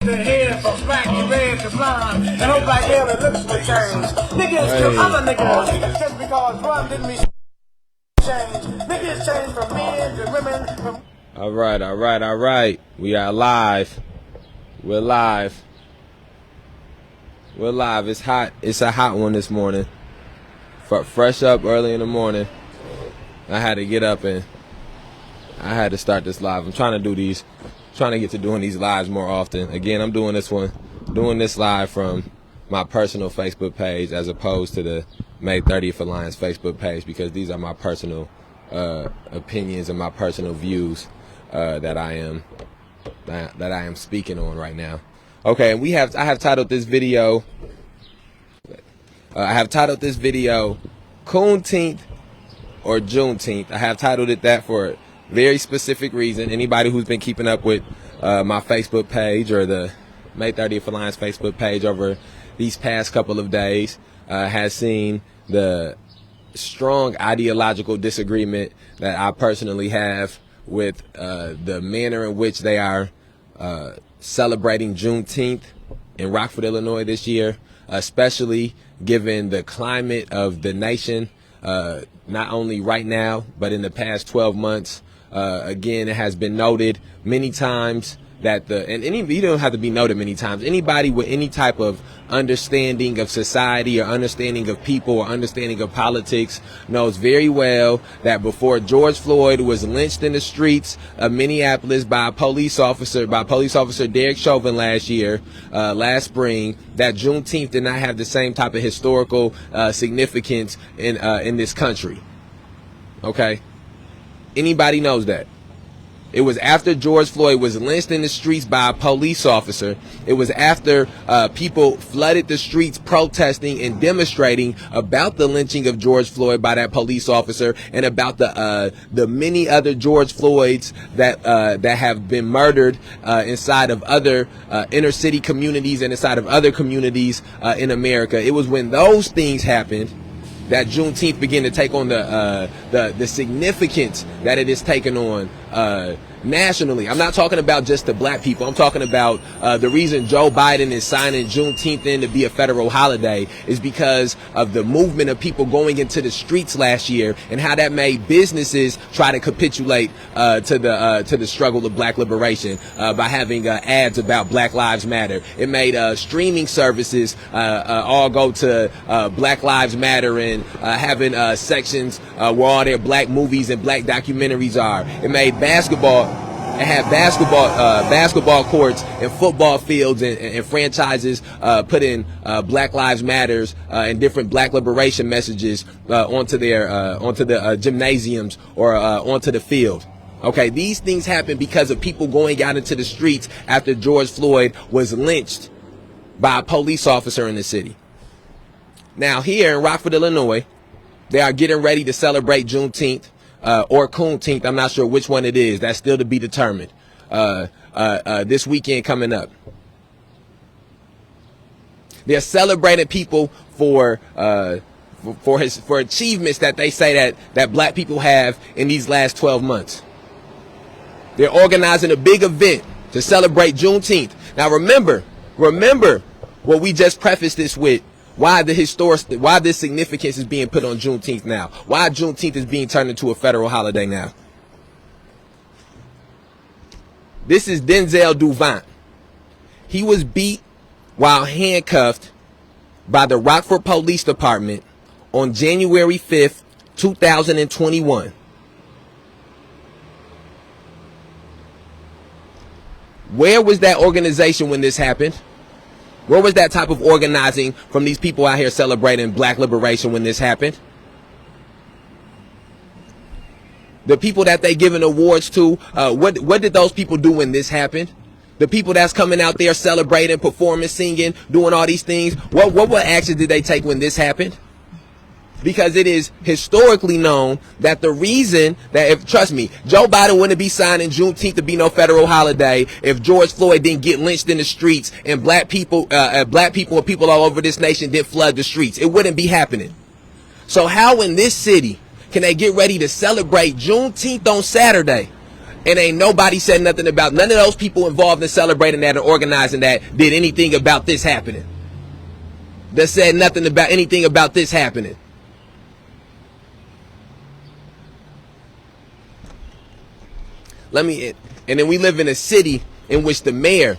The hair from black to red to blonde, and hope like hell it looks for change. Niggas kill other niggas just because one didn't mean change. Niggas change from men to women. From all right. We are live. We're live. It's hot. It's a hot one this morning. Fresh up early in the morning. I had to get up and I had to start this live. I'm trying to get to doing these lives more often. Again, I'm doing this live from my personal Facebook page as opposed to the May 30th Alliance Facebook page, because these are my personal opinions and my personal views that I am speaking on right now. Okay, and I have titled this video Coonteenth or Juneteenth. I have titled it that for a very specific reason. Anybody who's been keeping up with my Facebook page or the May 30th Alliance Facebook page over these past couple of days has seen the strong ideological disagreement that I personally have with the manner in which they are celebrating Juneteenth in Rockford, Illinois this year, especially given the climate of the nation, not only right now, but in the past 12 months. Again, it has been noted many times that you don't have to be noted many times. Anybody with any type of understanding of society or understanding of people or understanding of politics knows very well that before George Floyd was lynched in the streets of Minneapolis by police officer Derek Chauvin last spring, that Juneteenth did not have the same type of historical significance in this country. Okay? Anybody knows that. It was after George Floyd was lynched in the streets by a police officer. It was after people flooded the streets protesting and demonstrating about the lynching of George Floyd by that police officer, and about the many other George Floyds that have been murdered inside of other inner city communities and inside of other communities in America. It was when those things happened that Juneteenth began to take on the significance that it is taken on nationally. I'm not talking about just the black people. I'm talking about the reason Joe Biden is signing Juneteenth in to be a federal holiday is because of the movement of people going into the streets last year, and how that made businesses try to capitulate to the struggle of black liberation by having ads about Black Lives Matter. It made streaming services all go to Black Lives Matter and having sections where all their black movies and black documentaries are. It made basketball. It had basketball courts and football fields and franchises put in Black Lives Matters and different black liberation messages onto the gymnasiums or onto the field. Okay, these things happen because of people going out into the streets after George Floyd was lynched by a police officer in the city. Now here in Rockford, Illinois, they are getting ready to celebrate Juneteenth. Or Coonteenth. I'm not sure which one it is. That's still to be determined. This weekend coming up. They're celebrating people for achievements that they say that black people have in these last 12 months. They're organizing a big event to celebrate Juneteenth. Now remember what we just prefaced this with. Why this significance is being put on Juneteenth now? Why Juneteenth is being turned into a federal holiday now? This is Denzel Duvant. He was beat while handcuffed by the Rockford Police Department on January 5th, 2021. Where was that organization when this happened? Where was that type of organizing from these people out here celebrating black liberation when this happened? The people that they giving awards to, what did those people do when this happened? The people that's coming out there celebrating, performing, singing, doing all these things, what action did they take when this happened? Because it is historically known that the reason that, trust me, Joe Biden wouldn't be signing Juneteenth to be no federal holiday if George Floyd didn't get lynched in the streets and black people and people all over this nation didn't flood the streets. It wouldn't be happening. So how in this city can they get ready to celebrate Juneteenth on Saturday And ain't nobody said nothing about, none of those people involved in celebrating that and organizing that did anything about this happening. That said nothing about anything about this happening. And then we live in a city in which the mayor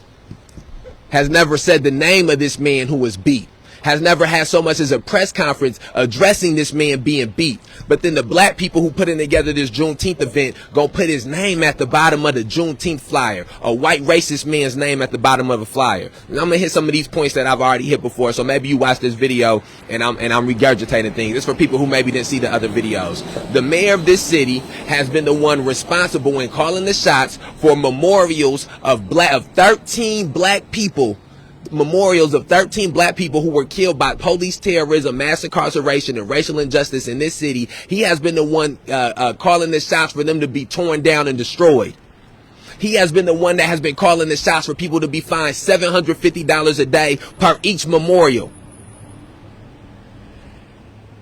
has never said the name of this man who was beat. Has never had so much as a press conference addressing this man being beat. But then the black people who putting together this Juneteenth event gonna put his name at the bottom of the Juneteenth flyer. A white racist man's name at the bottom of a flyer. And I'm gonna hit some of these points that I've already hit before. So maybe you watch this video and I'm regurgitating things. It's for people who maybe didn't see the other videos. The mayor of this city has been the one responsible in calling the shots for memorials of 13 black people. Memorials of 13 black people who were killed by police terrorism, mass incarceration, and racial injustice in this city. He has been the one calling the shots for them to be torn down and destroyed. He has been the one that has been calling the shots for people to be fined $750 a day per each memorial.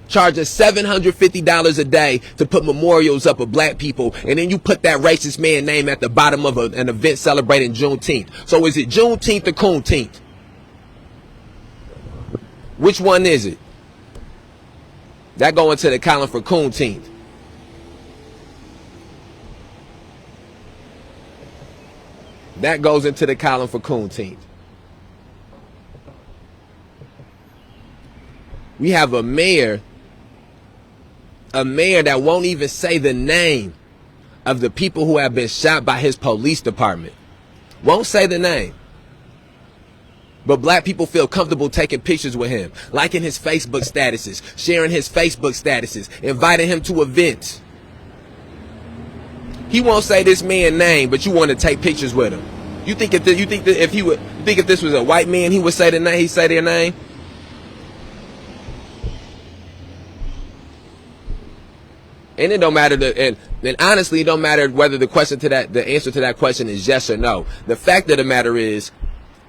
Charging $750 a day to put memorials up of black people, and then you put that racist man name at the bottom of an event celebrating Juneteenth. So is it Juneteenth or Coonteenth? Which one is it? That go into the column for Coonteenth. That goes into the column for Coonteenth. We have a mayor that won't even say the name of the people who have been shot by his police department. Won't say the name. But black people feel comfortable taking pictures with him, liking his Facebook statuses, sharing his Facebook statuses, inviting him to events. He won't say this man's name, but you want to take pictures with him. You think if this was a white man, he would say the name? He'd say their name. And it don't matter and honestly, it don't matter whether the answer to that question is yes or no. The fact of the matter is,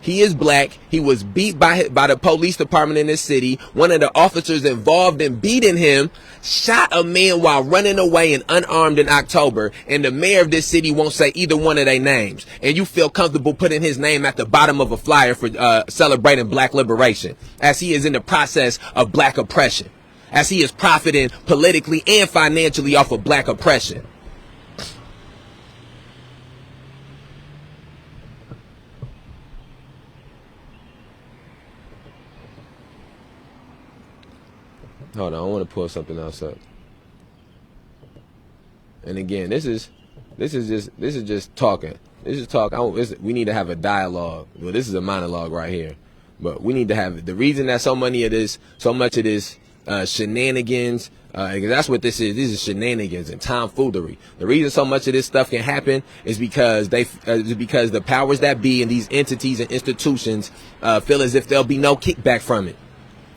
he is black. He was beat by the police department in this city. One of the officers involved in beating him shot a man while running away and unarmed in October. And the mayor of this city won't say either one of their names. And you feel comfortable putting his name at the bottom of a flyer for celebrating black liberation, as he is in the process of black oppression, as he is profiting politically and financially off of black oppression. Hold on, I want to pull something else up. And again, this is just talking. This is talk. We need to have a dialogue. Well, this is a monologue right here, but we need to have it. The reason that so much of this shenanigans, because that's what this is. This is shenanigans and tomfoolery. The reason so much of this stuff can happen is because because the powers that be in these entities and institutions feel as if there'll be no kickback from it.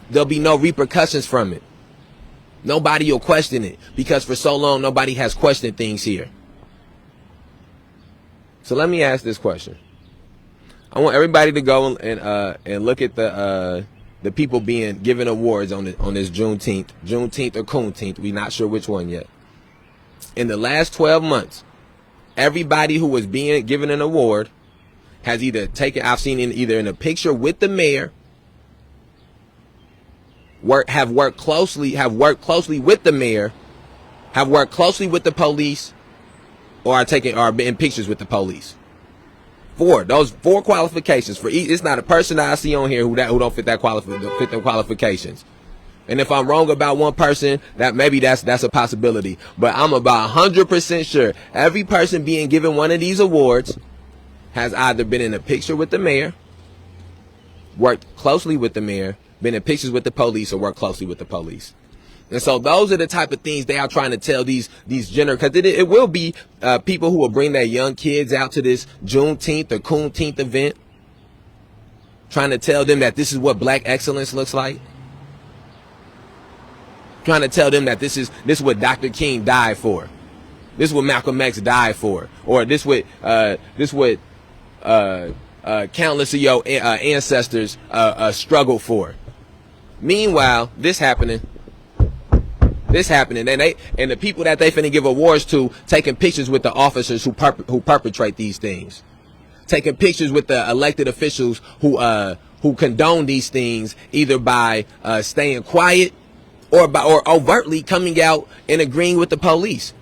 There'll be no repercussions from it. Nobody will question it because for so long nobody has questioned things here. So let me ask this question. I want everybody to go and look at the people being given awards on this Juneteenth or Coonteenth. We're not sure which one yet. In the last 12 months, everybody who was being given an award has I've seen either in a picture with the mayor, have worked closely with the mayor, have worked closely with the police, or are in pictures with the police. Those four qualifications for each. It's not a person I see on here who don't fit them qualifications. And if I'm wrong about one person, that's a possibility. But I'm about 100% sure every person being given one of these awards has either been in a picture with the mayor, worked closely with the mayor, been in pictures with the police, or worked closely with the police. And so those are the type of things they are trying to tell these gender, because it will be people who will bring their young kids out to this Juneteenth or Coonteenth event, trying to tell them that this is what black excellence looks like, trying to tell them that this is what Dr. King died for, this is what Malcolm X died for, or this what countless of your ancestors struggled for. Meanwhile, this happening. This happening, and the people that they finna give awards to taking pictures with the officers who perpetrate these things, taking pictures with the elected officials who condone these things, either by staying quiet or overtly coming out and agreeing with the police.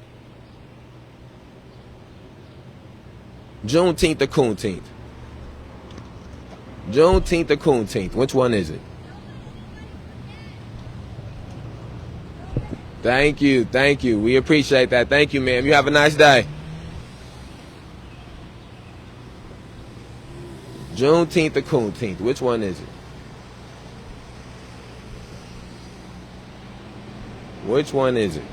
Juneteenth or Coonteenth? Juneteenth or Coonteenth? Which one is it? Thank you, thank you. We appreciate that. Thank you, ma'am. You have a nice day. Juneteenth or Coonteenth? Which one is it? Which one is it?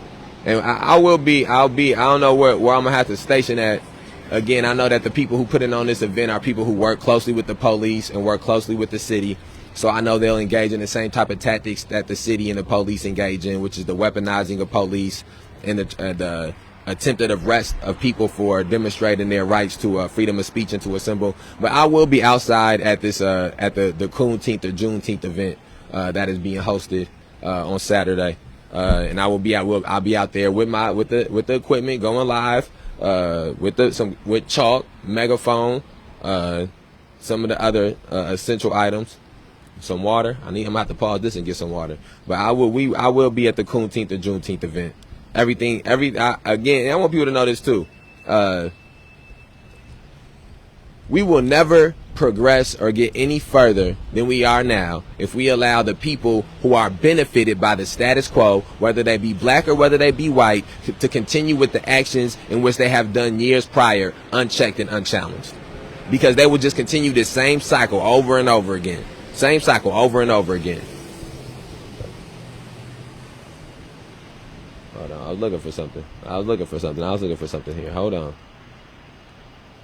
And I don't know where I'm gonna have to station at. Again, I know that the people who put in on this event are people who work closely with the police and work closely with the city. So I know they'll engage in the same type of tactics that the city and the police engage in, which is the weaponizing of police and the attempted arrest of people for demonstrating their rights to freedom of speech and to assemble. But I will be outside at this at the Coonteenth or Juneteenth event that is being hosted on Saturday, and I'll be out there with the equipment, going live with chalk, megaphone, some of the other essential items. Some water. I'm gonna have to pause this and get some water. But I will be at the Coonteenth or Juneteenth event. Again, I want people to know this too. We will never progress or get any further than we are now if we allow the people who are benefited by the status quo, whether they be black or whether they be white, to continue with the actions in which they have done years prior, unchecked and unchallenged. Because they will just continue this same cycle over and over again. Same cycle over and over again. Hold on, I was looking for something here. Hold on.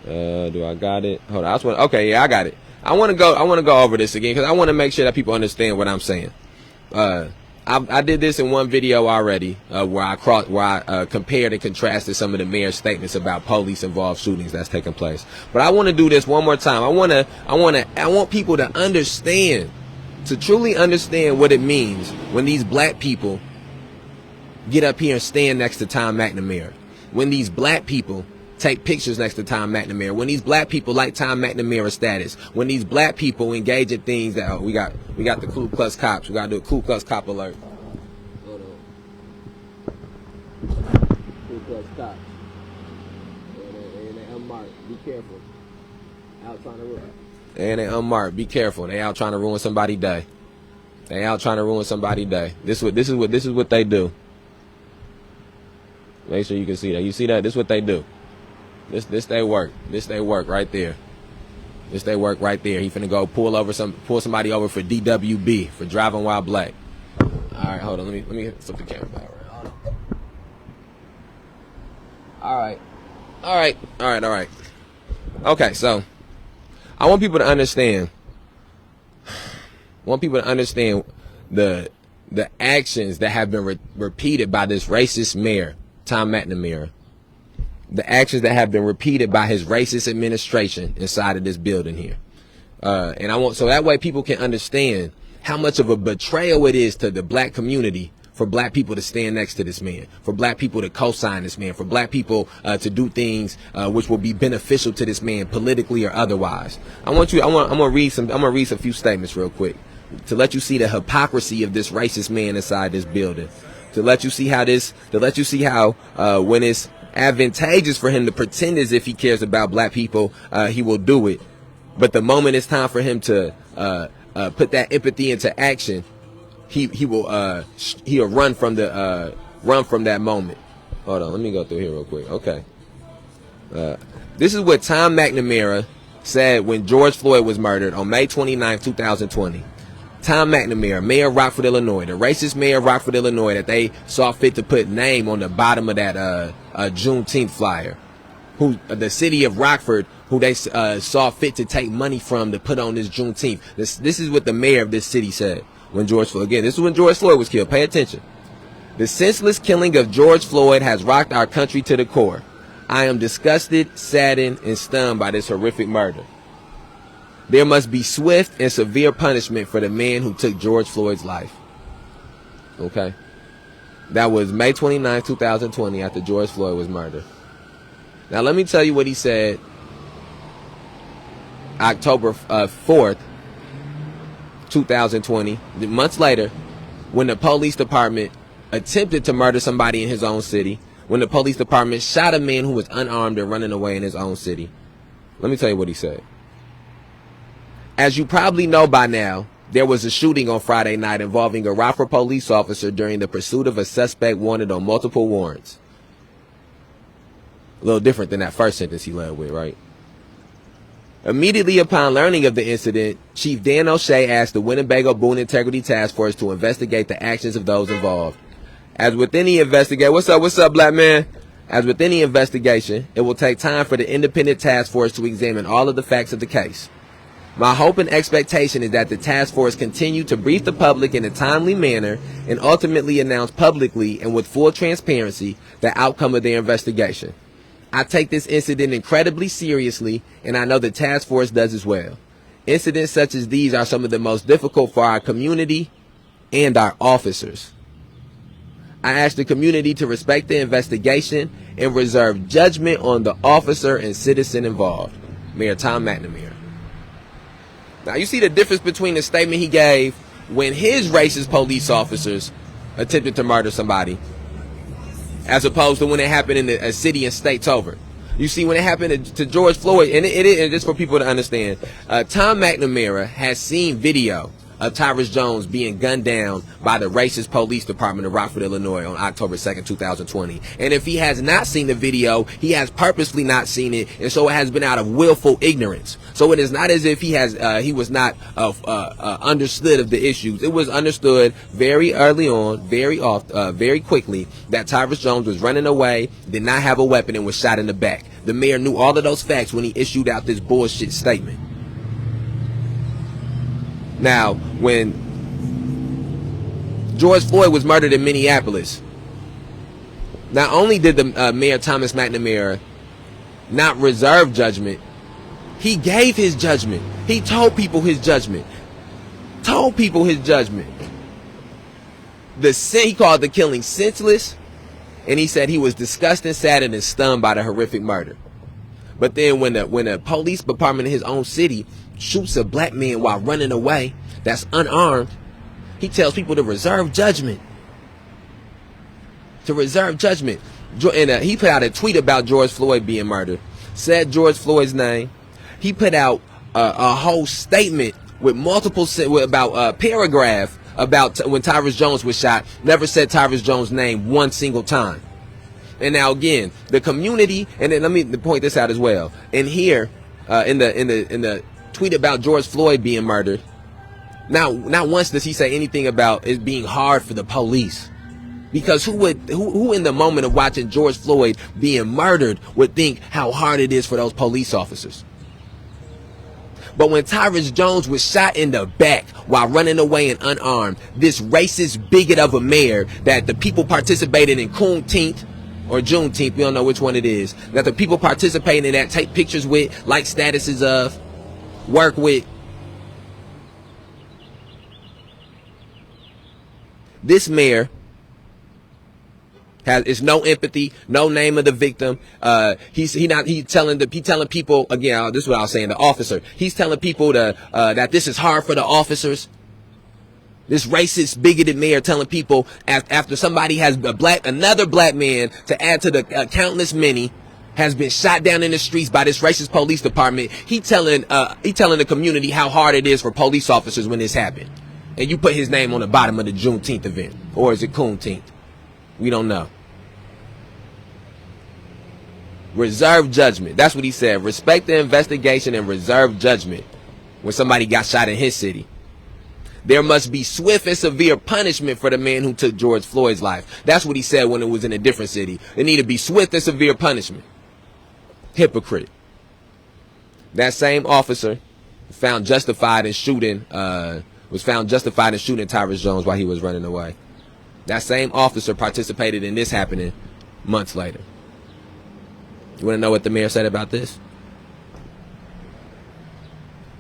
Do I got it? Hold on. Okay, yeah, I got it. I want to go over this again because I want to make sure that people understand what I'm saying. I did this in one video already, where I compared and contrasted some of the mayor's statements about police-involved shootings that's taking place. But I want to do this one more time. I want people to understand, to truly understand what it means when these black people get up here and stand next to Tom McNamara. When these black people take pictures next to Tom McNamara. When these black people like Tom McNamara's status. When these black people engage in things that we got the Ku Klux cops. We got to do a Ku Klux cop alert. Hold on. Ku Klux cops. And they unmarked. Be careful. Out trying to ruin. And they unmarked. Be careful. They out trying to ruin somebody's day. This is what they do. Make sure you can see that. You see that? This is what they do. This they work. This they work right there. He finna go pull somebody over for DWB, for driving while black. All right, hold on. Let me flip the camera back around. All right. Okay, so I want people to understand. The actions that have been repeated by this racist mayor, Tom McNamara. The actions that have been repeated by his racist administration inside of this building here. And I want, so that way people can understand how much of a betrayal it is to the black community for black people to stand next to this man, for black people to co-sign this man, for black people to do things which will be beneficial to this man politically or otherwise. I'm gonna read a few statements real quick to let you see the hypocrisy of this racist man inside this building. To let you see how when it's advantageous for him to pretend as if he cares about black people, he will do it. But the moment it's time for him to put that empathy into action, he'll run from that moment. Hold on, let me go through here real quick. Okay, this is what Tom McNamara said when George Floyd was murdered on May 29, 2020. Tom McNamara, mayor of Rockford, Illinois, the racist mayor of Rockford, Illinois, that they saw fit to put name on the bottom of that Juneteenth flyer, who the city of Rockford, who they saw fit to take money from to put on this Juneteenth. This is what the mayor of this city said when George Floyd, again, this is when George Floyd was killed. Pay attention. The senseless killing of George Floyd has rocked our country to the core. I am disgusted, saddened, and stunned by this horrific murder. There must be swift and severe punishment for the man who took George Floyd's life. Okay? That was May 29, 2020, after George Floyd was murdered. Now, let me tell you what he said October 4th, 2020, months later, when the police department attempted to murder somebody in his own city, when the police department shot a man who was unarmed and running away in his own city. Let me tell you what he said. As you probably know by now, there was a shooting on Friday night involving a Rockford police officer during the pursuit of a suspect wanted on multiple warrants. A little different than that first sentence he led with, right? Immediately upon learning of the incident, Chief Dan O'Shea asked the Winnebago Boone Integrity Task Force to investigate the actions of those involved. As with any investigation, what's up, black man? As with any investigation, it will take time for the independent task force to examine all of the facts of the case. My hope and expectation is that the task force continue to brief the public in a timely manner and ultimately announce publicly and with full transparency the outcome of their investigation. I take this incident incredibly seriously, and I know the task force does as well. Incidents such as these are some of the most difficult for our community and our officers. I ask the community to respect the investigation and reserve judgment on the officer and citizen involved. Mayor Tom McNamara. Now, you see the difference between the statement he gave when his racist police officers attempted to murder somebody, as opposed to when it happened in a city and states over. You see, when it happened to George Floyd, and just for people to understand, Tom McNamara has seen video of Tyrus Jones being gunned down by the racist police department of Rockford, Illinois on October 2nd, 2020. And if he has not seen the video, he has purposely not seen it, and so it has been out of willful ignorance. So it is not as if he was not understood of the issues. It was understood very early on, very quickly, that Tyrus Jones was running away, did not have a weapon, and was shot in the back. The mayor knew all of those facts when he issued out this bullshit statement. Now, when George Floyd was murdered in Minneapolis, not only did the Mayor Thomas McNamara not reserve judgment, he gave his judgment. He told people his judgment. He called the killing senseless, and he said he was disgusted, saddened, and stunned by the horrific murder. But then when the police department in his own city shoots a black man while running away that's unarmed, he tells people to reserve judgment. And he put out a tweet about George Floyd being murdered, said George Floyd's name. He put out a whole statement with about paragraph about when Tyrus Jones was shot. Never said Tyrus Jones' name one single time. And now again, the community, and then let me point this out as well. And here, in the tweet about George Floyd being murdered, now not once does he say anything about it being hard for the police. Because who in the moment of watching George Floyd being murdered would think how hard it is for those police officers? But when Tyrus Jones was shot in the back while running away and unarmed, this racist bigot of a mayor that the people participating in Coonteenth or Juneteenth, we don't know which one it is, that the people participating in that take pictures with, like statuses of, work with. This mayor is no empathy, no name of the victim. He's telling people, again, this is what I was saying, the officer. He's telling people that this is hard for the officers. This racist, bigoted mayor telling people after somebody has another black man, to add to the countless many, has been shot down in the streets by this racist police department. He telling the community how hard it is for police officers when this happened. And you put his name on the bottom of the Juneteenth event. Or is it Coonteenth? We don't know. Reserve judgment. That's what he said. Respect the investigation and reserve judgment when somebody got shot in his city. There must be swift and severe punishment for the man who took George Floyd's life. That's what he said when it was in a different city. There need to be swift and severe punishment. Hypocrite. That same officer found justified in shooting Tyrus Jones while he was running away. That same officer participated in this happening months later. You want to know what the mayor said about this?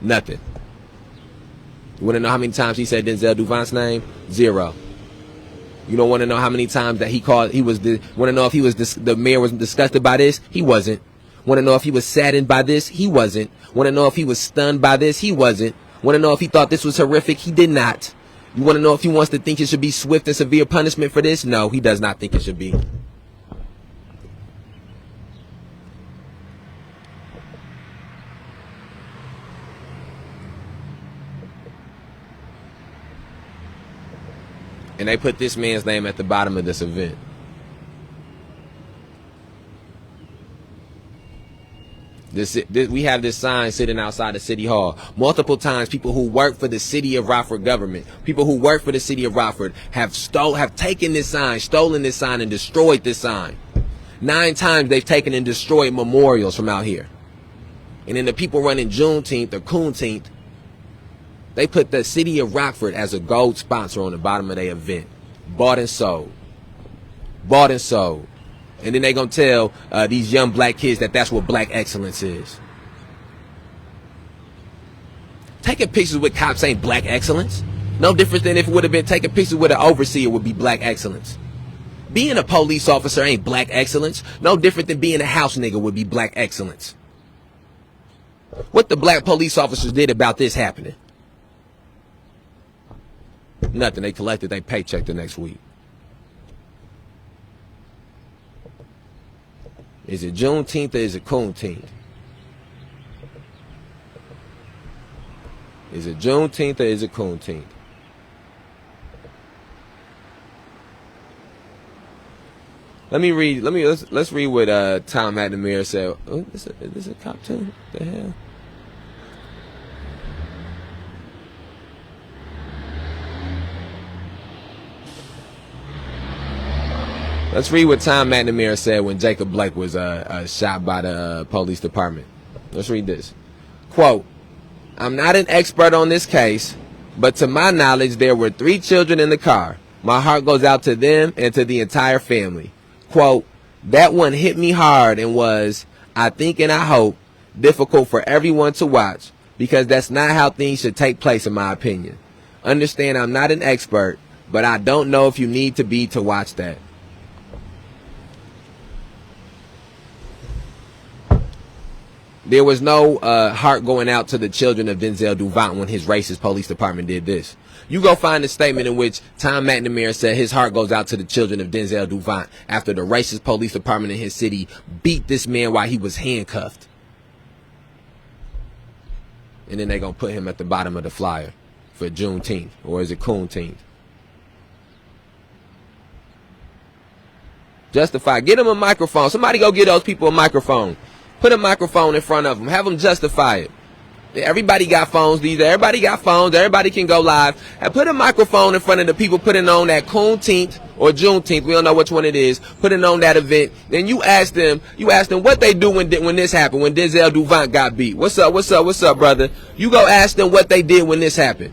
Nothing. You want to know how many times he said Denzel Duvant's name? 0. You don't want to know how many times that want to know if the mayor was disgusted by this? He wasn't. Want to know if he was saddened by this? He wasn't. Want to know if he was stunned by this? He wasn't. Want to know if he thought this was horrific? He did not. You want to know if he wants to think it should be swift and severe punishment for this? No, he does not think it should be. And they put this man's name at the bottom of this event. We have this sign sitting outside the city hall. Multiple times, people who work for the city of Rockford government, people who work for the city of Rockford have taken this sign, stolen this sign, and destroyed this sign. 9 times they've taken and destroyed memorials from out here. And then the people running Juneteenth or Coonteenth, they put the city of Rockford as a gold sponsor on the bottom of their event. Bought and sold. Bought and sold. And then they gonna tell these young black kids that that's what black excellence is. Taking pictures with cops ain't black excellence. No different than if it would have been taking pictures with an overseer would be black excellence. Being a police officer ain't black excellence. No different than being a house nigga would be black excellence. What the black police officers did about this happening? Nothing. They collected their paycheck the next week. Is it Juneteenth or is it Coonteenth? Is it Juneteenth or is it Coonteenth? Let's read what Tom McNamara said. Oh, is this a cop too? What the hell? Let's read what Tom McNamara said when Jacob Blake was shot by the police department. Let's read this. Quote, "I'm not an expert on this case, but to my knowledge, there were 3 children in the car. My heart goes out to them and to the entire family. Quote, that one hit me hard and was, I think and I hope, difficult for everyone to watch because that's not how things should take place in my opinion. Understand I'm not an expert, but I don't know if you need to be to watch that." There was no heart going out to the children of Denzel Duvant when his racist police department did this. You go find a statement in which Tom McNamara said his heart goes out to the children of Denzel Duvant after the racist police department in his city beat this man while he was handcuffed. And then they're going to put him at the bottom of the flyer for Juneteenth. Or is it Coonteenth? Justify. Get them a microphone. Somebody go get those people a microphone. Put a microphone in front of them. Have them justify it. Everybody got phones these days. Everybody got phones. Everybody can go live. And put a microphone in front of the people putting on that Coonteenth or Juneteenth. We don't know which one it is. Putting on that event. Then you ask them what they do when this happened, when Denzel Duvant got beat. What's up, brother? You go ask them what they did when this happened.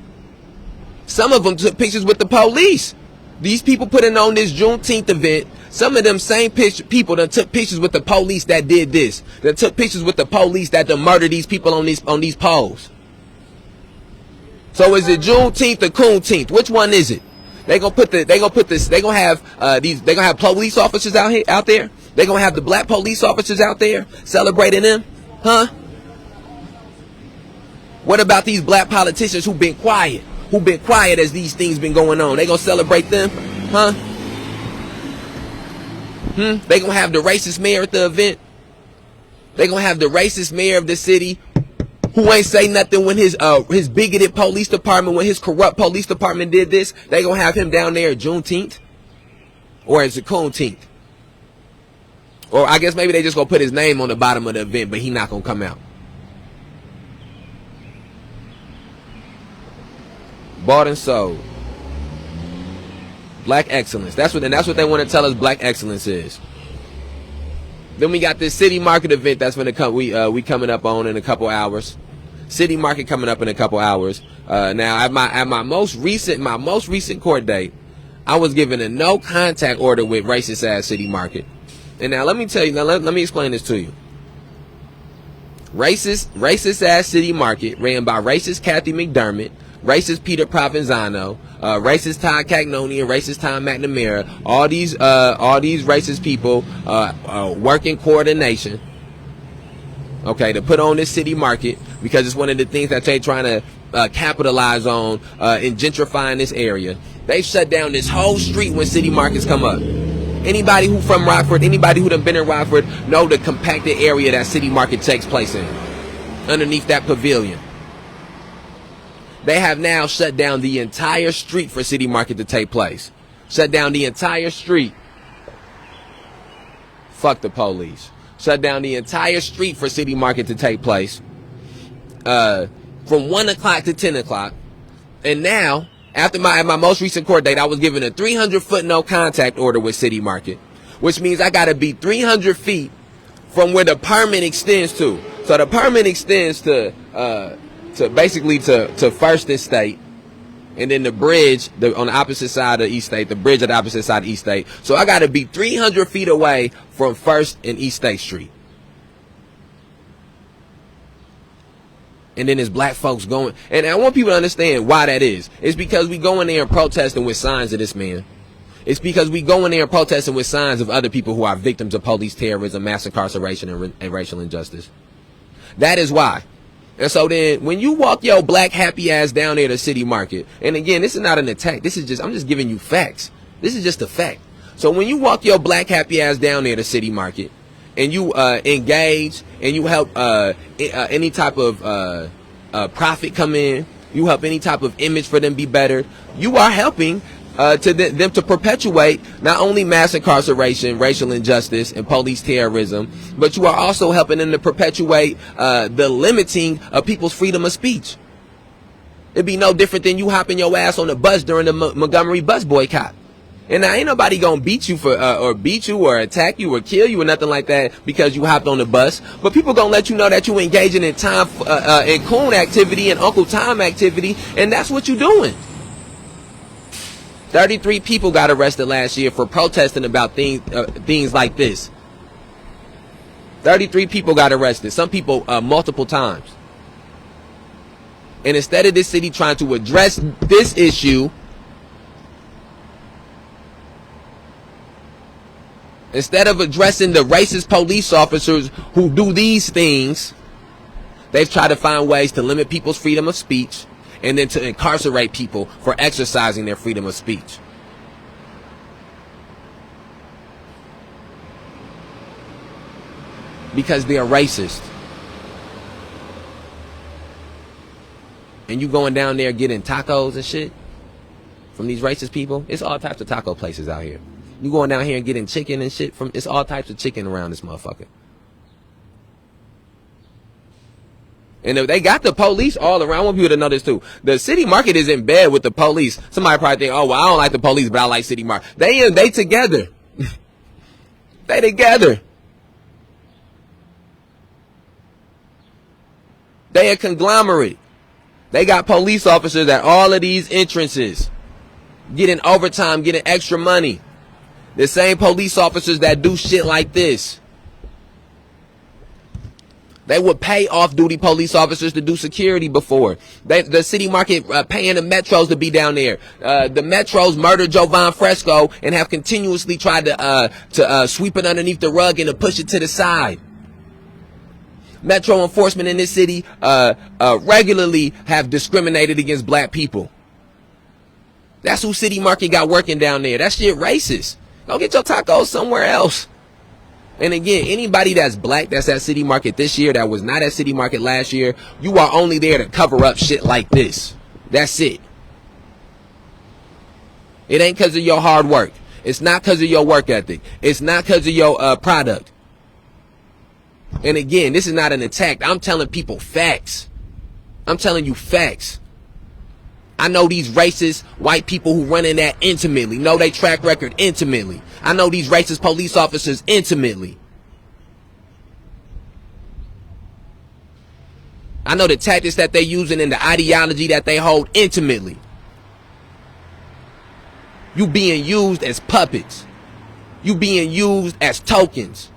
Some of them took pictures with the police. These people putting on this Juneteenth event, some of them same people that took pictures with the police that did this. That took pictures with the police that murdered these people on these poles. So is it Juneteenth or Coonteenth? Which one is it? They gonna have police officers out there. They gonna have the black police officers out there celebrating them, huh? What about these black politicians who've been quiet as these things been going on? They gonna celebrate them, huh? They gonna have the racist mayor at the event. They gonna have the racist mayor of the city who ain't say nothing when his bigoted police department, when his corrupt police department did this. They gonna have him down there at Juneteenth, or is it Coonteenth? Or I guess maybe they just gonna put his name on the bottom of the event, but he not gonna come out. Bought and sold. Black excellence. That's what they want to tell us black excellence is. Then we got this City Market event that's gonna come. We coming up on in a couple hours. City Market coming up in a couple hours. Now at my most recent court date, I was given a no contact order with racist ass City Market. And now let me tell you. Now let me explain this to you. Racist ass City Market ran by racist Kathy McDermott, racist Peter Provenzano, racist Todd Cagnoni, and racist Tom McNamara. All these racist people work in coordination, okay, to put on this city market, because it's one of the things that they're trying to capitalize on in gentrifying this area. They've shut down this whole street when city markets come up. Anybody who from Rockford, anybody who done been in Rockford, know the compacted area that city market takes place in, underneath that pavilion. They have now shut down the entire street for city market to take place. Shut down the entire street. Fuck the police. Shut down the entire street for city market to take place. From 1 o'clock to 10 o'clock. And now, after my most recent court date, I was given a 300-foot no contact order with city market, which means I got to be 300 feet from where the permit extends to. So the permit extends to basically to First Estate, and then the bridge on the opposite side of East State, the bridge at the opposite side of East State. So I got to be 300 feet away from First and East State Street. And then there's black folks going, and I want people to understand why that is. It's because we go in there and protesting with signs of this man. It's because we go in there and protesting with signs of other people who are victims of police terrorism, mass incarceration, and racial injustice. That is why. And so then, when you walk your black happy ass down there to city market, and again, this is not an attack. This is just, I'm just giving you facts. This is just a fact. So when you walk your black happy ass down there to city market, and you engage, and you help any type of profit come in, you help any type of image for them be better, you are helping them to perpetuate not only mass incarceration, racial injustice, and police terrorism, but you are also helping them to perpetuate the limiting of people's freedom of speech. It'd be no different than you hopping your ass on the bus during the Montgomery bus boycott. And now ain't nobody gonna beat you for or beat you or attack you or kill you or nothing like that because you hopped on the bus. But people gonna let you know that you engaging in time in coon activity and Uncle Tom activity, and that's what you doing. 33 people got arrested last year for protesting about things like this. 33 people got arrested. Some people multiple times. And instead of this city trying to address this issue, instead of addressing the racist police officers who do these things, they've tried to find ways to limit people's freedom of speech and then to incarcerate people for exercising their freedom of speech. Because they're racist. And you going down there getting tacos and shit from these racist people? It's all types of taco places out here. You going down here and getting chicken and shit from, it's all types of chicken around this motherfucker. And if they got the police all around, I want people to know this too. The city market is in bed with the police. Somebody probably think, oh, well, I don't like the police, but I like city market. They together. They together. They a conglomerate. They got police officers at all of these entrances, getting overtime, getting extra money. The same police officers that do shit like this. They would pay off-duty police officers to do security before. The city market paying the Metros to be down there. The Metros murdered Jovan Fresco and have continuously tried to sweep it underneath the rug and to push it to the side. Metro enforcement in this city regularly have discriminated against black people. That's who city market got working down there. That shit racist. Go get your tacos somewhere else. And again, anybody that's black that's at city market this year that was not at city market last year, you are only there to cover up shit like this. That's it. It ain't because of your hard work. It's not because of your work ethic. It's not because of your product. And again, this is not an attack. I'm telling people facts. I'm telling you facts. I know these racist white people who run in that intimately, know their track record intimately. I know these racist police officers intimately. I know the tactics that they're using and the ideology that they hold intimately. You being used as puppets. You being used as tokens.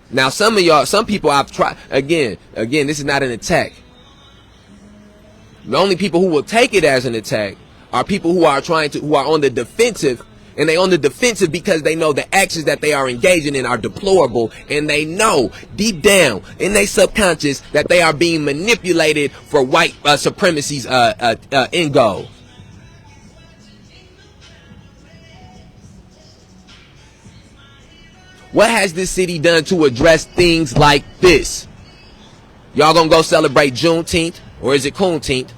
Now, some people I've tried, again, this is not an attack. The only people who will take it as an attack are people who are on the defensive, and they on the defensive because they know the actions that they are engaging in are deplorable, and they know deep down in their subconscious that they are being manipulated for white supremacy's end goal. What has this city done to address things like this? Y'all gonna go celebrate Juneteenth, or is it Coonteenth?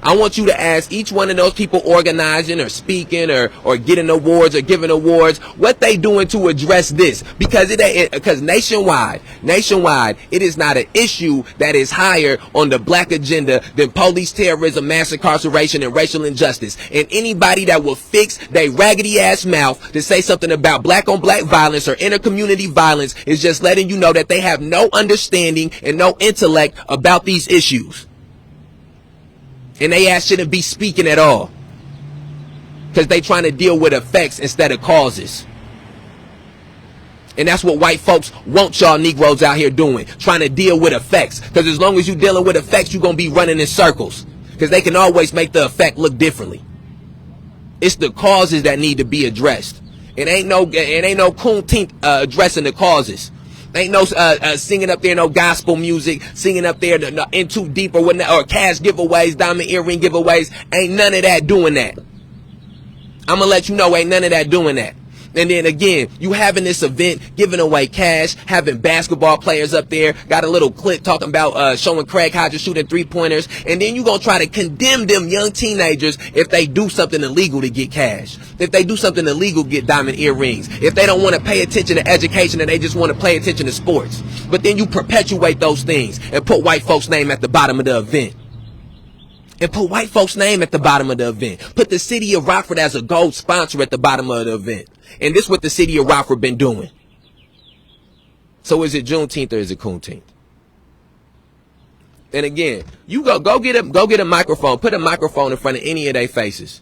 I want you to ask each one of those people organizing or speaking or getting awards or giving awards what they doing to address this, because because nationwide it is not an issue that is higher on the black agenda than police terrorism, mass incarceration, and racial injustice. And anybody that will fix their raggedy ass mouth to say something about black on black violence or intercommunity violence is just letting you know that they have no understanding and no intellect about these issues. And they ass shouldn't be speaking at all, because they trying to deal with effects instead of causes. And that's what white folks want y'all Negroes out here doing, trying to deal with effects. Because as long as you dealing with effects, you're going to be running in circles, because they can always make the effect look differently. It's the causes that need to be addressed. It ain't no Coonteenth addressing the causes. Ain't no singing up there, no gospel music, singing up there in too deep or whatnot, or cash giveaways, diamond earring giveaways. Ain't none of that doing that. I'm gonna let you know, ain't none of that doing that. And then again, you having this event, giving away cash, having basketball players up there, got a little clip talking about showing Craig Hodges shooting 3-pointers, and then you gonna try to condemn them young teenagers if they do something illegal to get cash, if they do something illegal to get diamond earrings, if they don't want to pay attention to education and they just want to pay attention to sports. But then you perpetuate those things and put white folks' name at the bottom of the event. And put white folks' name at the bottom of the event. Put the city of Rockford as a gold sponsor at the bottom of the event. And this is what the city of Rockford been doing. So is it Juneteenth or is it Coonteenth? And again, you go get a microphone. Put a microphone in front of any of their faces.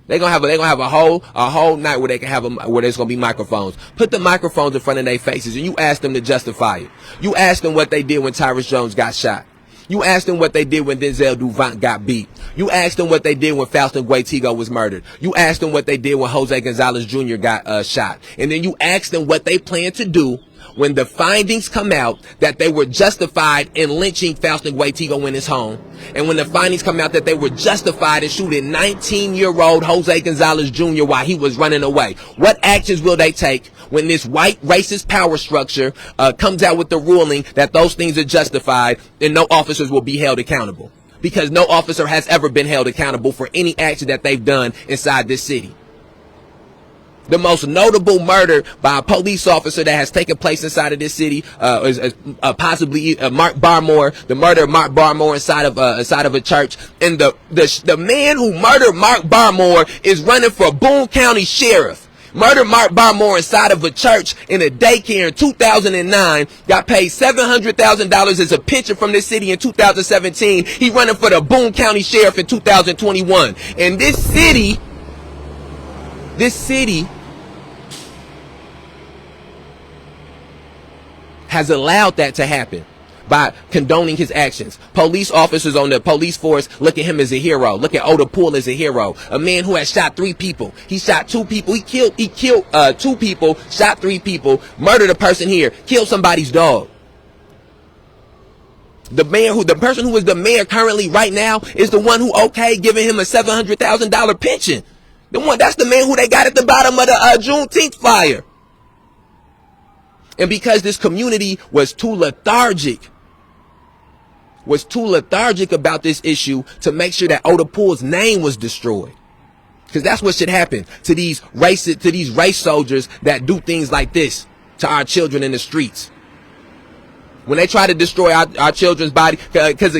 They're gonna have a whole night where they can have where there's gonna be microphones. Put the microphones in front of their faces, and you ask them to justify it. You ask them what they did when Tyrus Jones got shot. You asked them what they did when Denzel Duvant got beat. You asked them what they did when Faustin Guaitigo was murdered. You asked them what they did when Jose Gonzalez Jr. got shot. And then you asked them what they plan to do when the findings come out that they were justified in lynching Faustin Guaitigo in his home. And when the findings come out that they were justified in shooting 19-year-old Jose Gonzalez Jr. while he was running away. What actions will they take when this white racist power structure comes out with the ruling that those things are justified and no officers will be held accountable? Because no officer has ever been held accountable for any action that they've done inside this city. The most notable murder by a police officer that has taken place inside of this city is possibly Mark Barmore, the murder of Mark Barmore inside of a church. And the man who murdered Mark Barmore is running for Boone County Sheriff. Murdered Mark Barmore inside of a church in a daycare in 2009. Got paid $700,000 as a pension from this city in 2017. He running for the Boone County Sheriff in 2021. And this city has allowed that to happen by condoning his actions. Police officers on the police force look at him as a hero. Look at Oda Poole as a hero. A man who has shot 3 people. He shot 2 people. He killed 2 people, shot 3 people, murdered a person here, killed somebody's dog. The person who is the mayor currently right now is the one who giving him a $700,000 pension. That's the man who they got at the bottom of the Juneteenth flyer. And because this community was too lethargic about this issue to make sure that Oda Poole's name was destroyed. Because that's what should happen to these race soldiers that do things like this to our children in the streets. When they try to destroy our children's body, because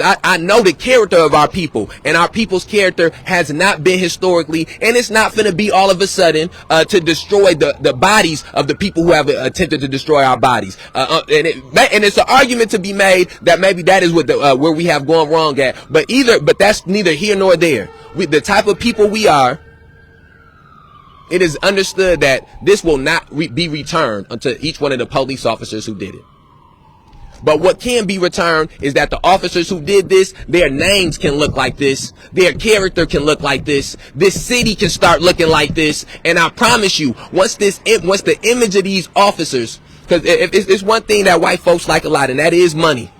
I know the character of our people, and our people's character has not been historically, and it's not finna be all of a sudden to destroy the bodies of the people who have attempted to destroy our bodies. And it's an argument to be made that maybe that is what where we have gone wrong at. But that's neither here nor there. The type of people we are, It is understood that this will not be returned unto each one of the police officers who did it. But what can be returned is that the officers who did this, their names can look like this. Their character can look like this. This city can start looking like this. And I promise you, once the image of these officers, because it's one thing that white folks like a lot, and that is money.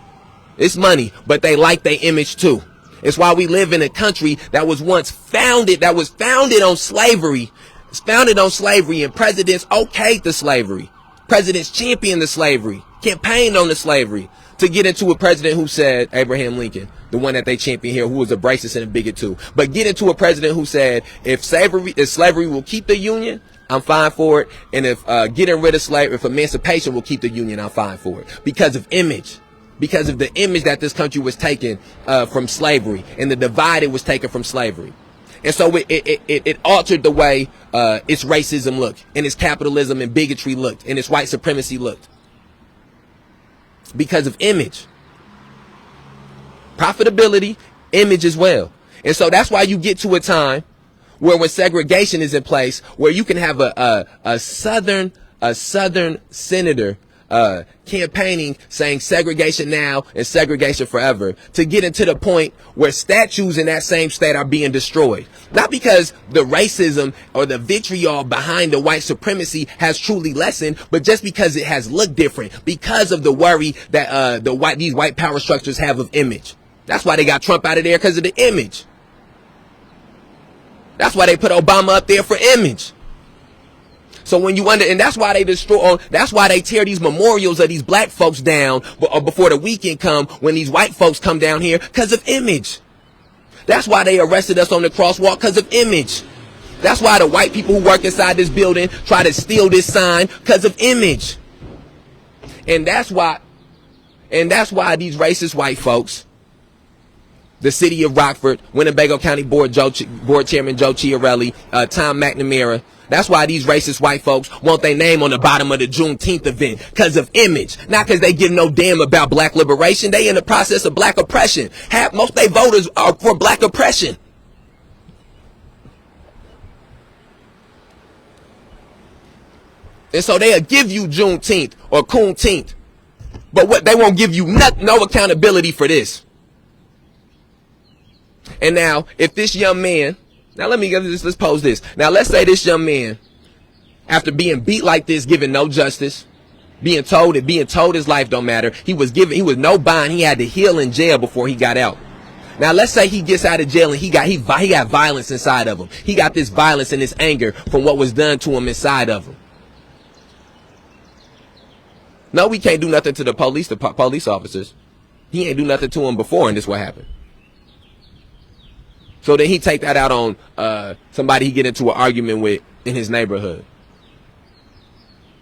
It's money, but they like their image too. It's why we live in a country that was once founded, on slavery. It's founded on slavery, and presidents okayed the slavery. Presidents championed the slavery, campaigned on the slavery, to get into a president who said, Abraham Lincoln, the one that they champion here, who was a racist and a bigot too. But get into a president who said, if slavery will keep the Union, I'm fine for it. And if getting rid of slavery, if emancipation will keep the Union, I'm fine for it. Because of image. Because of the image that this country was taken from slavery, and the divide it was taken from slavery. And so it altered the way its racism looked, and its capitalism and bigotry looked, and its white supremacy looked. Because of image. Profitability, image as well. And so that's why you get to a time where when segregation is in place, where you can have a southern senator campaigning saying segregation now and segregation forever, to get into the point where statues in that same state are being destroyed. Not because the racism or the vitriol behind the white supremacy has truly lessened, but just because it has looked different, because of the worry that these white power structures have of image. That's why they got Trump out of there, because of the image. That's why they put Obama up there for image. So when you and that's why they that's why they tear these memorials of these black folks down before the weekend come, when these white folks come down here, because of image. That's why they arrested us on the crosswalk, because of image. That's why the white people who work inside this building try to steal this sign, because of image. And that's why these racist white folks, the city of Rockford, Winnebago County Board Chairman Joe Chiarelli, Tom McNamara, that's why these racist white folks want their name on the bottom of the Juneteenth event, because of image. Not because they give no damn about black liberation. They in the process of black oppression. Most of their voters are for black oppression. And so they'll give you Juneteenth or Coonteenth, but they won't give you no accountability for this. And now, if this young man, let's pose this. Now, let's say this young man, after being beat like this, given no justice, being told his life don't matter, he was no bond, he had to heal in jail before he got out. Now, let's say he gets out of jail and he got violence inside of him. He got this violence and this anger from what was done to him inside of him. No, we can't do nothing to the police officers. He ain't do nothing to him before, and this what happened. So then he take that out on somebody he get into an argument with in his neighborhood,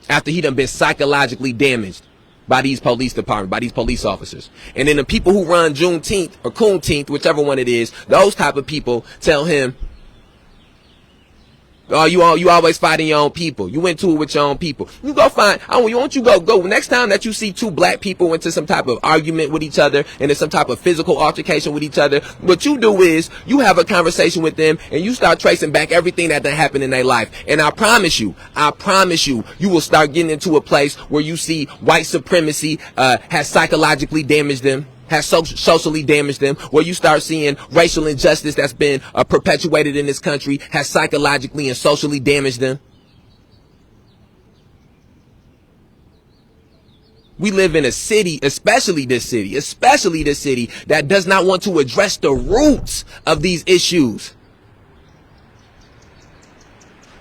after he done been psychologically damaged by these police departments, by these police officers. And then the people who run Juneteenth or Coonteenth, whichever one it is, those type of people tell him, oh, you always fighting your own people. You went to it with your own people. You go find, you go next time that you see two black people into some type of argument with each other and in some type of physical altercation with each other, what you do is you have a conversation with them and you start tracing back everything that happened in their life. And I promise you, you will start getting into a place where you see white supremacy has psychologically damaged them, has socially damaged them, where you start seeing racial injustice that's been perpetuated in this country has psychologically and socially damaged them. We live in a city, especially this city, that does not want to address the roots of these issues.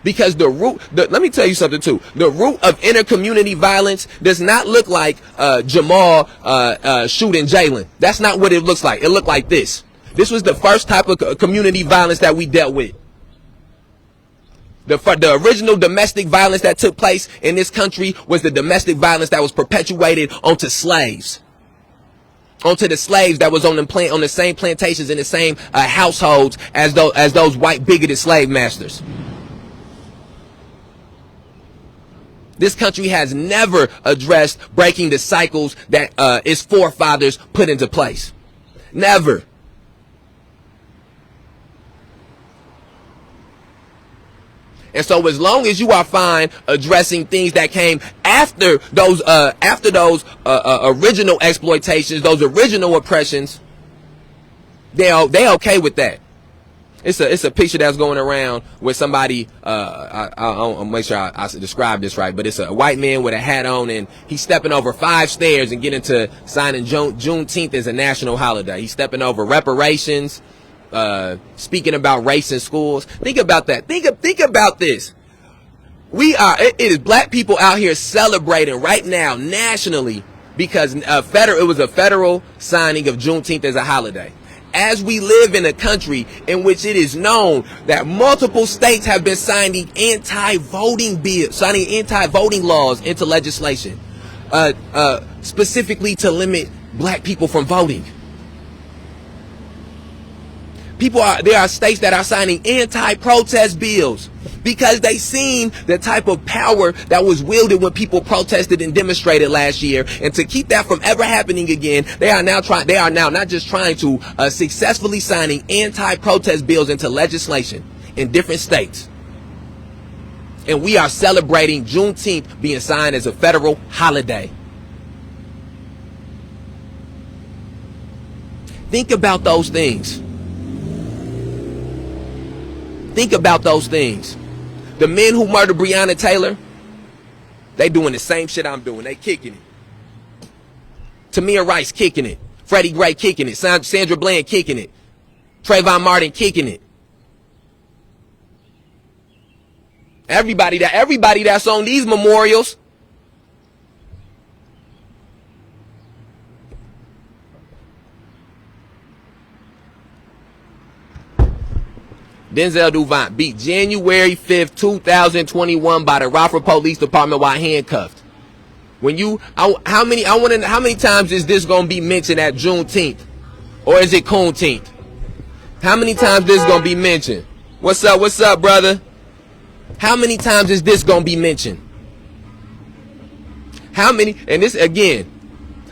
Because let me tell you something too. The root of inter-community violence does not look like Jamal shooting Jalen. That's not what it looks like. It looked like this. This was the first type of community violence that we dealt with. The original domestic violence that took place in this country was the domestic violence that was perpetuated onto slaves. Onto the slaves that was on the same plantations in the same households as those white bigoted slave masters. This country has never addressed breaking the cycles that its forefathers put into place. Never. And so as long as you are fine addressing things that came after those original exploitations, those original oppressions, they okay with that. It's a picture that's going around where somebody, I'll make sure I describe this right, but it's a white man with a hat on, and he's stepping over 5 stairs and getting to signing Juneteenth as a national holiday. He's stepping over reparations, speaking about race in schools. Think about that. Think about this. It is black people out here celebrating right now nationally because it was a federal signing of Juneteenth as a holiday. As we live in a country in which it is known that multiple states have been signing anti-voting laws into legislation, specifically to limit black people from voting. There are states that are signing anti-protest bills because they seen the type of power that was wielded when people protested and demonstrated last year. And to keep that from ever happening again, they are now not just trying to successfully signing anti-protest bills into legislation in different states. And we are celebrating Juneteenth being signed as a federal holiday. Think about those things. Think about those things. The men who murdered Breonna Taylor, they doing the same shit I'm doing. They kicking it. Tamir Rice kicking it. Freddie Gray kicking it. Sandra Bland kicking it. Trayvon Martin kicking it. Everybody that's on these memorials, Denzel Duvant beat January 5th, 2021 by the Rockford Police Department while handcuffed. How many times is this gonna be mentioned at Juneteenth? Or is it Coonteenth? How many times this gonna be mentioned? What's up, brother? How many times is this gonna be mentioned? How many? And this again,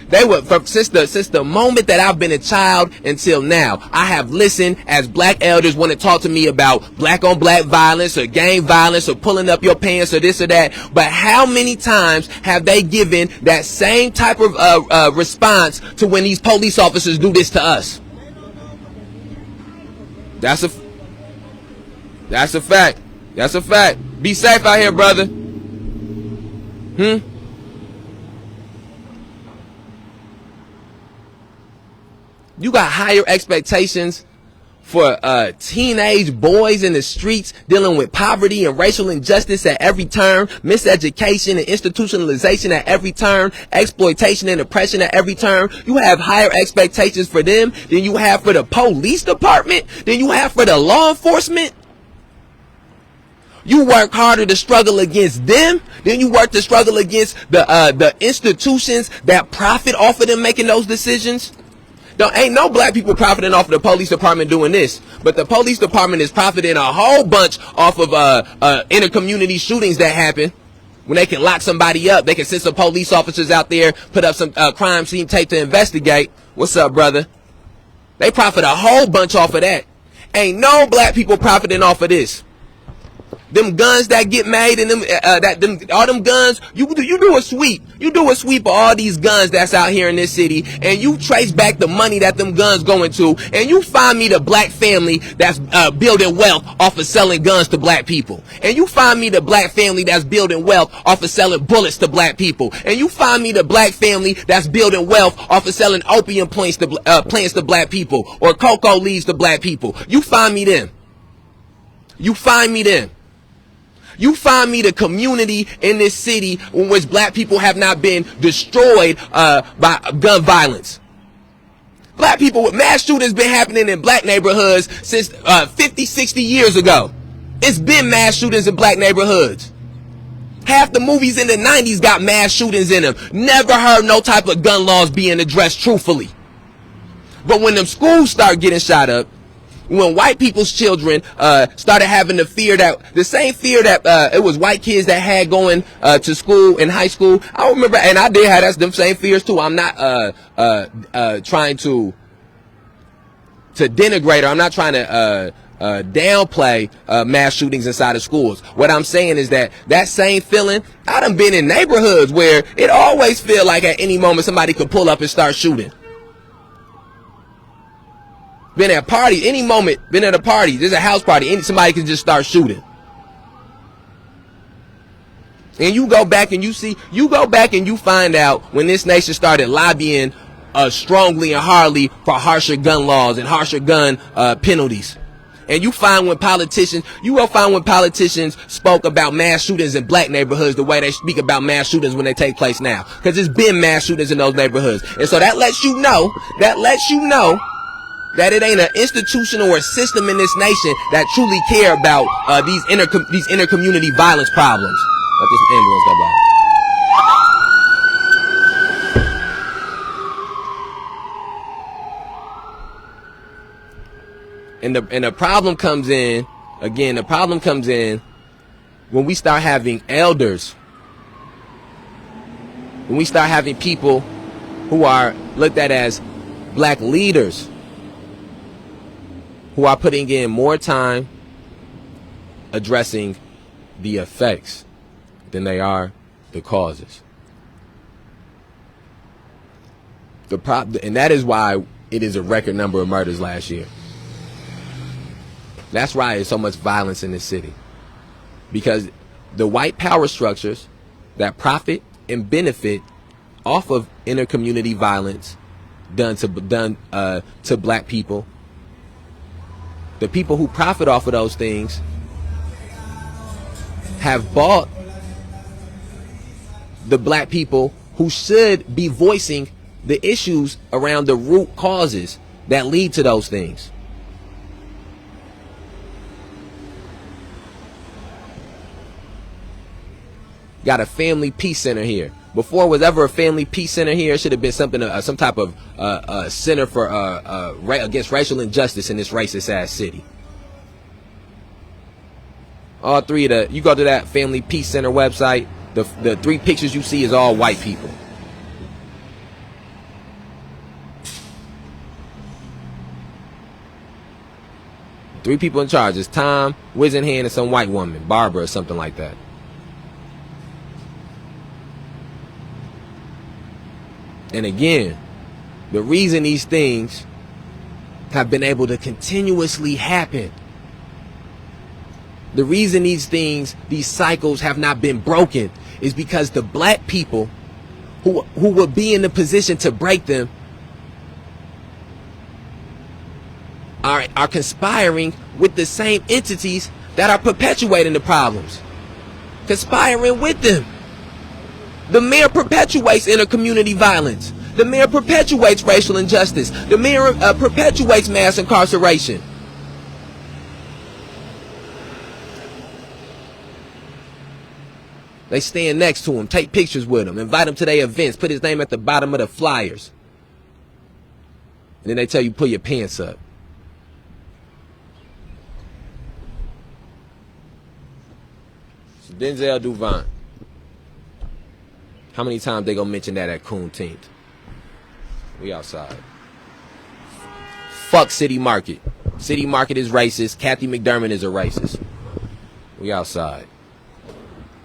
since the moment that I've been a child until now, I have listened as black elders want to talk to me about black on black violence or gang violence or pulling up your pants or this or that. But how many times have they given that same type of response to when these police officers do this to us? That's a fact. That's a fact. Be safe out here, brother. You got higher expectations for teenage boys in the streets dealing with poverty and racial injustice at every turn, miseducation and institutionalization at every turn, exploitation and oppression at every turn. You have higher expectations for them than you have for the police department, than you have for the law enforcement. You work harder to struggle against them than you work to struggle against the institutions that profit off of them making those decisions. Ain't no black people profiting off of the police department doing this, but the police department is profiting a whole bunch off of inter-community shootings that happen. When they can lock somebody up, they can send some police officers out there, put up some crime scene tape to investigate. What's up, brother? They profit a whole bunch off of that. Ain't no black people profiting off of this. Them guns that get made and all them guns, you do a sweep. You do a sweep of all these guns that's out here in this city, and you trace back the money that them guns go into, and you find me the black family that's building wealth off of selling guns to black people. And you find me the black family that's building wealth off of selling bullets to black people. And you find me the black family that's building wealth off of selling opium plants to black people, or cocoa leaves to black people. You find me them. You find me them. You find me the community in this city in which black people have not been destroyed by gun violence. Black people with mass shootings been happening in black neighborhoods since 50, 60 years ago. It's been mass shootings in black neighborhoods. Half the movies in the 90s got mass shootings in them. Never heard no type of gun laws being addressed truthfully. But when them schools start getting shot up, when white people's children started having the same fear that it was white kids that had going to school in high school. I remember, and I did have them same fears too. I'm not trying to denigrate, or I'm not trying to downplay mass shootings inside of schools. What I'm saying is that same feeling, I done been in neighborhoods where it always feel like at any moment somebody could pull up and start shooting. Been at parties, any moment, been at a party, there's a house party, somebody can just start shooting. And you go back and you find out when this nation started lobbying strongly and hardly for harsher gun laws and harsher gun penalties. And you find when politicians spoke about mass shootings in black neighborhoods the way they speak about mass shootings when they take place now. Because it's been mass shootings in those neighborhoods. And so that lets you know that it ain't an institution or a system in this nation that truly care about these inter-community violence problems. Let this ambulance go by. And the problem comes in, again, when we start having elders, when we start having people who are looked at as black leaders, who are putting in more time addressing the effects than they are the causes. And that is why it is a record number of murders last year. That's why there's so much violence in this city. Because the white power structures that profit and benefit off of inter-community violence done to black people, the people who profit off of those things have bought the black people who should be voicing the issues around the root causes that lead to those things. Got a family peace center here. Before it was ever a family peace center here, it should have been something, some type of center for against racial injustice in this racist ass city. All three of you go to that family peace center website, the three pictures you see is all white people. Three people in charge. It's Tom, Wizenhand, and some white woman, Barbara or something like that. And again, the reason these things have been able to continuously happen, the reason these cycles have not been broken, is because the black people who would be in the position to break them are conspiring with the same entities that are perpetuating the problems. Conspiring with them. The mayor perpetuates inter-community violence. The mayor perpetuates racial injustice. The mayor perpetuates mass incarceration. They stand next to him, take pictures with him, invite him to their events, put his name at the bottom of the flyers. And then they tell you, pull your pants up. So Denzel Duvant. How many times they gonna mention that at Coonteenth? We outside. Fuck City Market. City Market is racist. Kathy McDermott is a racist. We outside.